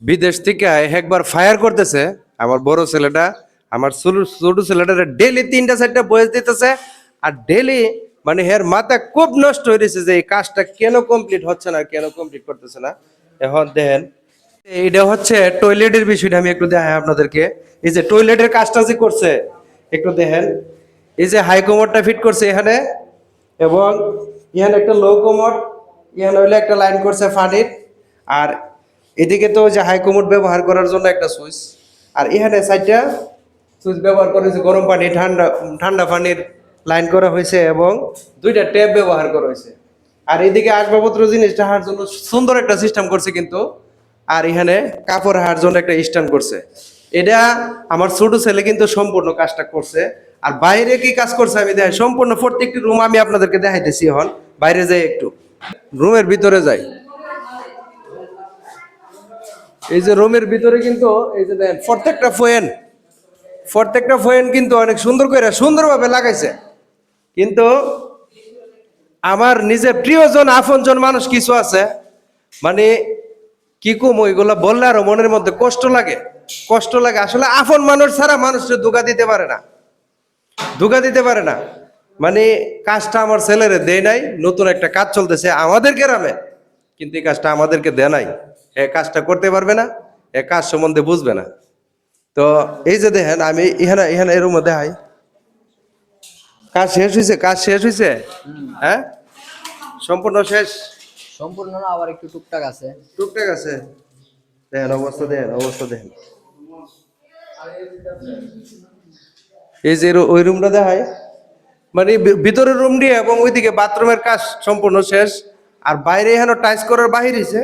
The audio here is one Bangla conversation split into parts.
বিদেশ থেকে একবার ফায়ার করতেছে আমার বড় ছেলেটা, আমার ছোট ছেলেটা ডেলি 3টা 4টা বয়স দিতেছে। আর ডেলি মানে হের মাথা খুব নষ্ট হয়ে গেছে যে এই কাজটা কেন কমপ্লিট হচ্ছে না, কেন কমপ্লিট করতেছে না। এখন দেখেন এইটা হচ্ছে টয়লেটের বিষয়টা, আমি একটু দেখাই আপনাদেরকে। এই যে টয়লেটের কাজটা যে করছে একটু দেখেন। এই যে হাই কমোডটা ফিট করছে এখানে, এবং এখানে একটা লো কমোড, এখানে হইলে একটা লাইন করছে পানির। আর এদিকে তো যে হাই কমোড ব্যবহার করার জন্য একটা সুইচ, আর এখানে সাইডটা সুইচ ব্যবহার করেছে গরম পানি, ঠান্ডা ঠান্ডা পানির লাইন করা হয়েছে, এবং 2টা ট্যাপ ব্যবহার করা হয়েছে। আর এদিকে আসবাবপত্র জিনিস রাখার জন্য সুন্দর একটা সিস্টেম করছে কিন্তু। আর এখানে কাপড় রাখার জন্য একটা স্ট্যান্ড করছে। এটা আমার ছোট ছেলে কিন্তু সম্পূর্ণ কাজটা করছে। আর বাইরে কি কাজ করছে আমি দেখাই, সম্পূর্ণ প্রত্যেকটি রুম আমি আপনাদেরকে দেখাইতেছি। এখন বাইরে যাই, একটু রুমের ভিতরে যাই। এই যে রুমের ভিতরে কিন্তু এই যে দেখেন প্রত্যেকটা ফয়েন কিন্তু অনেক সুন্দর করে সুন্দরভাবে লাগাইছে। কিন্তু আমার নিজের প্রিয়জন আপনজন মানুষ কিছু আছে, মানে কি কম ওইগুলা বললে আরো মনের মধ্যে কষ্ট লাগে। আসলে আপন মানুষ ছাড়া মানুষকে ধোঁকা দিতে পারে না। মানে কাজটা আমার ছেলেরে দেয় নাই, নতুন একটা কাজ চলতেছে আমাদের গ্রামে, কিন্তু এই কাজটা আমাদেরকে দেয় নাই। এ কাজটা করতে পারবে না, এ কাজ সম্বন্ধে বুঝবে না। তো এই যে দেখেন আমি এখানে এখানে এর মধ্যে হাই কাজ শেষ হয়েছে। হ্যাঁ, সম্পূর্ণ শেষ। সম্পূর্ণ না, আবার একটু টুকটাক আছে। টুকটাক আছে। দেখেন অবস্থা দেখেন। এই যে ওই রুমটা দেখায়, মানে ভিতরের রুম দিয়ে এবং ওইদিকে বাথরুমের কাজ সম্পূর্ণ শেষ। আর বাইরে এখানে টাইস করার বাহির হয়েছে,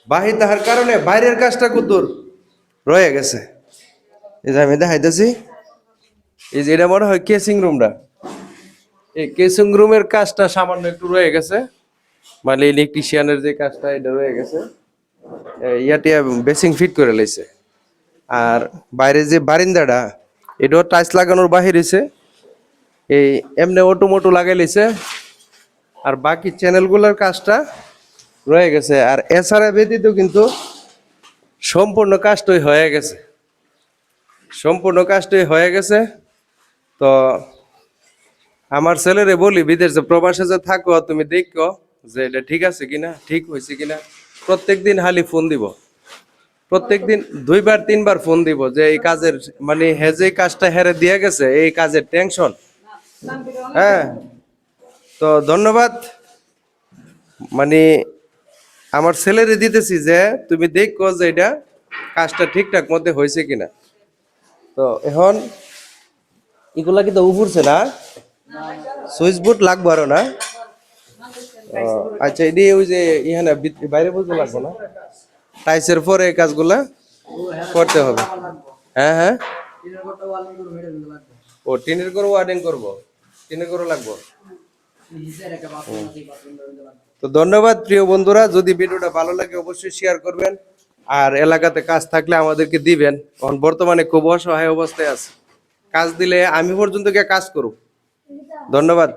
বাহির দেখার কারণে বাইরের কাজটা কুদুর রয়ে গেছে। এই যে আমি দেখাইতেছি, এই যে এটা মনে হয় কেসিং রুমটা। এই কেসিং রুমের কাজটা সামান্য একটু রয়ে গেছে, মানে ইলেকট্রিশিয়ানের যে কাজটা এটা রয়ে গেছে। ইয়াতে বেসিং ফিট করে লাইছে। আর বাইরে যে বারিন্দাটা, এটাও টাইলস লাগানোর বাহির হয়েছে। এই এমনি অটোমোটো লাগাই লাইছে। আর বাকি চ্যানেলগুলোর কাজটা রয়ে গেছে। আর এছাড়া ব্যতীত কিন্তু সম্পূর্ণ কাজটাই হয়ে গেছে। তো আমার ছেলেরে বলি, বিদেশ যে প্রবাসে যে থাকো তুমি দেখো যে এটা ঠিক আছে কিনা, ঠিক হয়েছে কিনা। প্রত্যেকদিন খালি ফোন দিব, প্রত্যেকদিন 2বার 3বার ফোন দিব যে এই কাজের মানে যে কাজটা হেরে দিয়ে গেছে, এই কাজের টেনশন। হ্যাঁ, তো ধন্যবাদ। মানে আমার ছেলেরে দিতেছি যে তুমি দেখো যে এটা কাজটা ঠিকঠাক মধ্যে হয়েছে কিনা। তো এখন এগুলা কিন্তু উপরছে না, সুইচ বোর্ড লাগবো আরো না। আচ্ছা, এটি ওই যে ইহানে বাইরে বলতে লাগবো না, টাইসের পরে এই কাজগুলা করতে হবে। হ্যাঁ হ্যাঁ, ও টিনের করে ওয়ার্ডিং করবো, টিনের করে লাগবো। তো ধন্যবাদ প্রিয় বন্ধুরা, যদি ভিডিওটা ভালো লাগে অবশ্যই শেয়ার করবেন। আর এলাকাতে কাজ থাকলে আমাদেরকে দিবেন। এখন বর্তমানে খুব অসহায় অবস্থায় আছে, কাজ দিলে আমি পর্যন্ত গিয়ে কাজ করব। ধন্যবাদ।